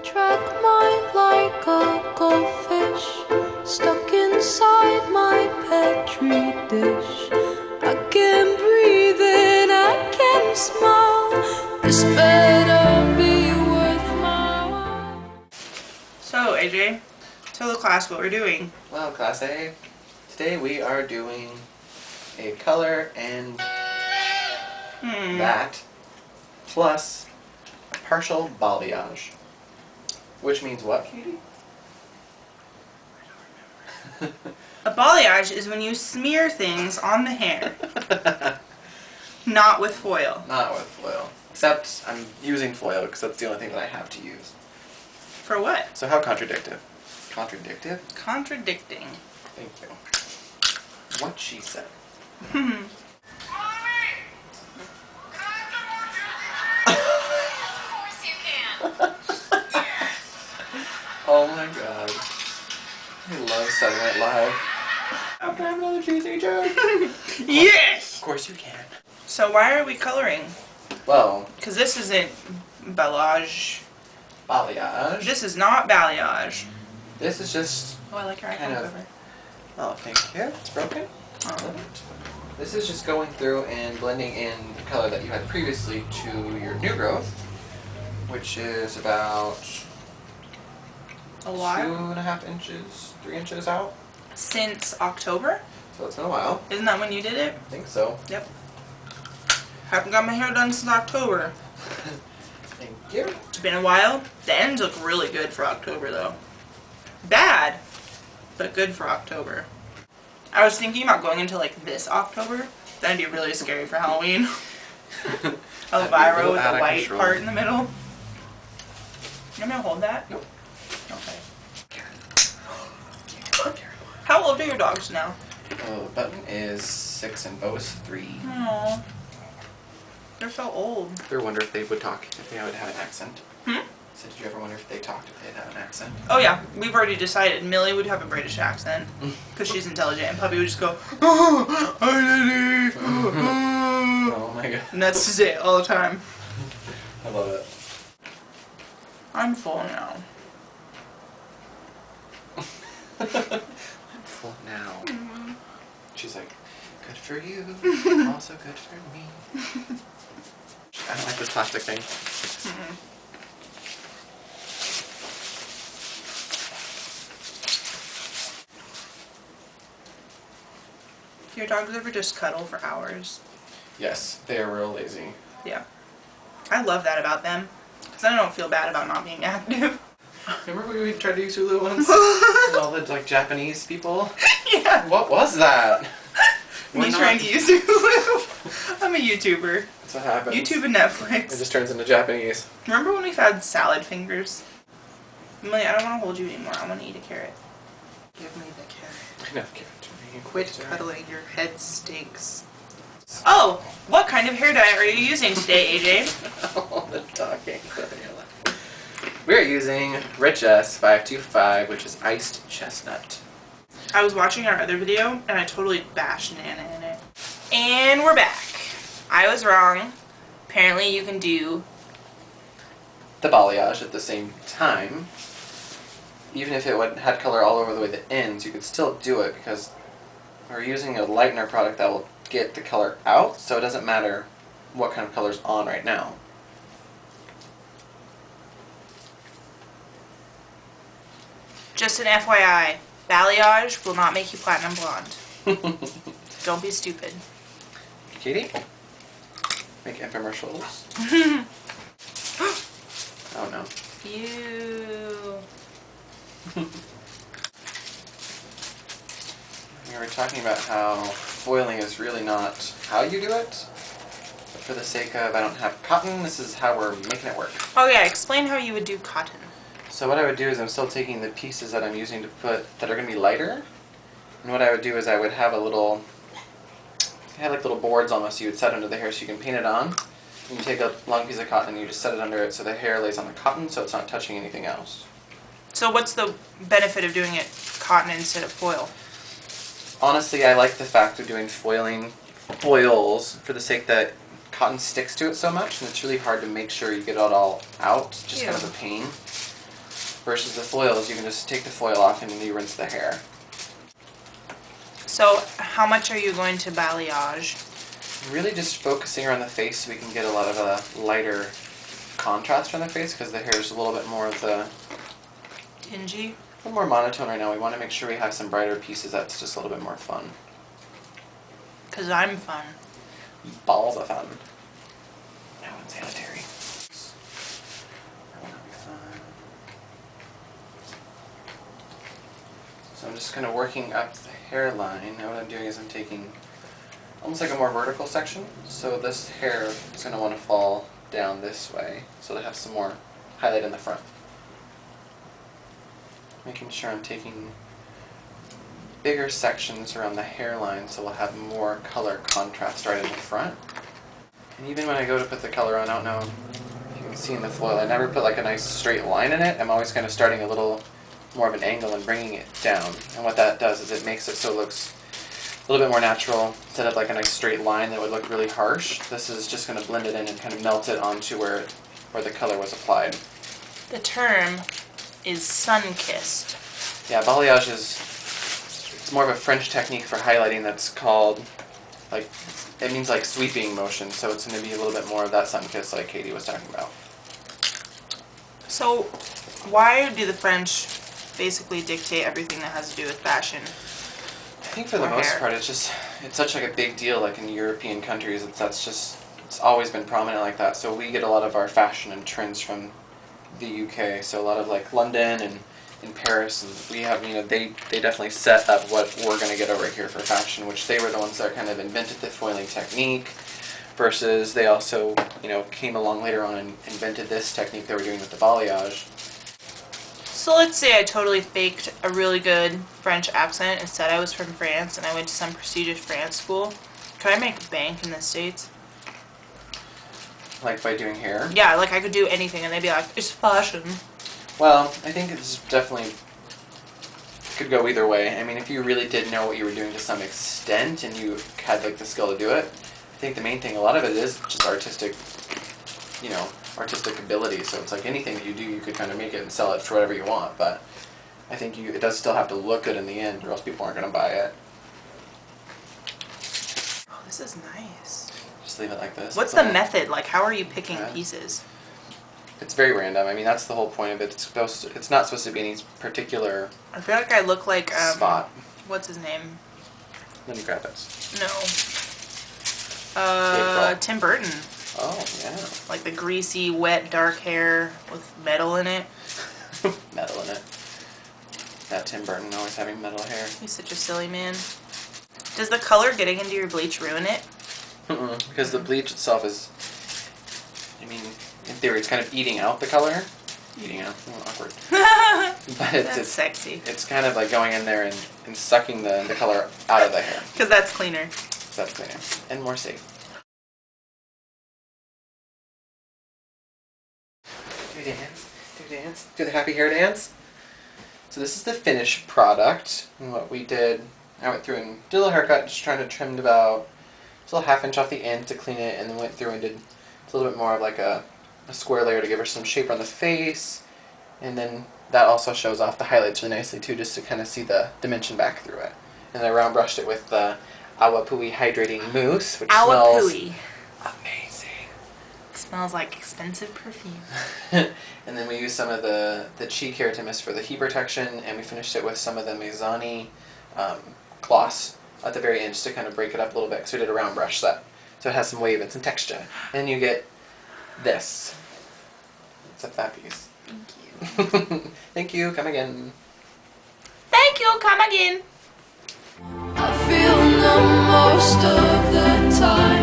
track mine like a goldfish stuck inside my petri dish. I can breathe and I can smile. This better be worth my while. So, AJ, tell the class what we're doing. Well, Class A, today we are doing a color and that plus a partial balayage. Which means what, Katie? A balayage is when you smear things on the hair. Not with foil. Not with foil. Except I'm using foil because that's the only thing that I have to use. For what? So how contradictive? Contradictive? Contradicting. Thank you. What she said. Oh my god. I love Saturday Night Live. I'm gonna have another cheesy joke. Yes! Of course you can. So why are we coloring? Well, Because this isn't balayage. balayage. This is not balayage. This is just Oh, I like your kind iPhone of. cover. Oh, thank you. It's broken. Oh. This is just going through and blending in the color that you had previously to your new growth, which is about A lot. 2.5 inches, 3 inches out. Since October? So it's been a while. Isn't that when you did it? I think so. Yep. Haven't got my hair done since October. Thank you. It's been a while. The ends look really good for October though. Bad, but good for October. I was thinking about going into like this October. That'd be really scary for Halloween. Elvira with the white part in the middle. You want me to hold that? Nope. Okay. How old are your dogs now? Oh, Button is 6 and Bo is 3. Aww. They're so old. They wonder if they would talk if they would have an accent. Hmm? So did you ever wonder if they talked if they'd have an accent? Oh yeah, we've already decided. Millie would have a British accent because she's intelligent, and Puppy would just go, "Oh, identity." Oh my god. And that's just it all the time. I love it. I'm full now. I'm full now. She's like, good for you, also good for me. I don't like this plastic thing. Do your dogs ever just cuddle for hours? Yes, they are real lazy. Yeah. I love that about them. Because then I don't feel bad about not being active. Remember when we tried to use Hulu once? With all the like Japanese people? Yeah. What was that? Me trying to use Hulu. I'm a YouTuber. That's what happens. YouTube and It Netflix. just turns into Japanese. Remember when we had salad fingers? Millie, I don't want to hold you anymore. I want to eat a carrot. Give me the carrot. I know, give it to me. Quit cuddling. Your head stinks. Oh! What kind of hair dye are you using today, AJ? All the talking. We're using Rich S 525, which is iced chestnut. I was watching our other video, and I totally bashed Nana in it. And we're back. I was wrong. Apparently you can do The balayage at the same time. Even if it had color all over the way the ends, you could still do it because we're using a lightener product that will get the color out, so it doesn't matter what kind of color's on right now. just an FYI. Balayage will not make you platinum blonde. Don't be stupid. Katie? Make infomercials. Oh no. Ew. We were talking about how foiling is really not how you do it, but for the sake of I don't have cotton, this is how we're making it work. Oh yeah, explain how you would do cotton. So what I would do is I'm still taking the pieces that I'm using to put, that are going to be lighter, and what I would do is I would have a little, I had like little boards almost you would set under the hair so you can paint it on. And you take a long piece of cotton and you just set it under it so the hair lays on the cotton so it's not touching anything else. So what's the benefit of doing it cotton instead of foil? Honestly, I like the fact of doing foils for the sake that cotton sticks to it so much and it's really hard to make sure you get it all out. It's just kind of a pain. Versus the foils, you can just take the foil off and then you rinse the hair. So how much are you going to balayage? Really just focusing around the face so we can get a lot of a lighter contrast on the face because the hair is a little bit more of the... Dingy? A little more monotone right now. We want to make sure we have some brighter pieces that's just a little bit more fun. Because I'm fun. Balls of fun. Now unsanitary. So I'm just kind of working up the hairline. Now what I'm doing is I'm taking almost like a more vertical section. So this hair is going to want to fall down this way so to have some more highlight in the front. Making sure I'm taking bigger sections around the hairline so we'll have more color contrast right in the front. And even when I go to put the color on, I don't know if you can see in the foil, I never put like a nice straight line in it. I'm always kind of starting a little more of an angle and bringing it down. And what that does is it makes it so it looks a little bit more natural. Instead of like a nice straight line that would look really harsh, this is just going to blend it in and kind of melt it onto where the color was applied. The term is sun-kissed. Yeah, balayage it's more of a French technique for highlighting that's called, like, it means like sweeping motion, so it's going to be a little bit more of that sun kiss like Katie was talking about. So why do the French basically dictate everything that has to do with fashion? I think for the most part it's such like a big deal like in European countries. It's always been prominent like that. So we get a lot of our fashion and trends from the UK. So a lot of like London and in Paris, and we have, they definitely set up what we're going to get over here for fashion, which they were the ones that kind of invented the foiling technique, versus they also, came along later on and invented this technique that we're doing with the balayage. So let's say I totally faked a really good French accent and said I was from France and I went to some prestigious France school. Could I make bank in the States? Like by doing hair? Yeah, like I could do anything and they'd be like, it's fashion. Well, I think it's definitely could go either way. I mean, if you really did know what you were doing to some extent and you had like the skill to do it, I think the main thing, a lot of it is just artistic ability. So it's like anything that you do, you could kind of make it and sell it for whatever you want. But I think it does still have to look good in the end, or else people aren't going to buy it. Oh, this is nice. Just leave it like this. What's the method? Like, how are you picking pieces? It's very random. I mean, that's the whole point of it. It's not supposed to be any particular. I feel like I look like spot. What's his name? Let me grab it. No. Tim Burton. Oh yeah. Like the greasy, wet, dark hair with metal in it. Metal in it. That Tim Burton always having metal hair. He's such a silly man. Does the color getting into your bleach ruin it? Because the bleach itself is, I mean, in theory, it's kind of eating out the color. Eating out, awkward. But it's sexy. It's kind of like going in there and sucking the color out of the hair. Because that's cleaner. That's cleaner and more safe. Do the happy hair dance. So this is the finished product. And what we did, I went through and did a little haircut, just trying to trim about a little half inch off the end to clean it, and then went through and did a little bit more of like a square layer to give her some shape on the face, and then that also shows off the highlights really nicely too, just to kind of see the dimension back through it. And I round brushed it with the Awapui hydrating mousse, which smells amazing. It smells like expensive perfume. And then we used some of the cheek hair to mist for the heat protection, and we finished it with some of the Mizani gloss at the very end just to kind of break it up a little bit, because we did a round brush set. So it has some wave and some texture. And you get this. It's a fat piece. Thank you. Thank you. Come again. Thank you. Come again. I feel the most of the time.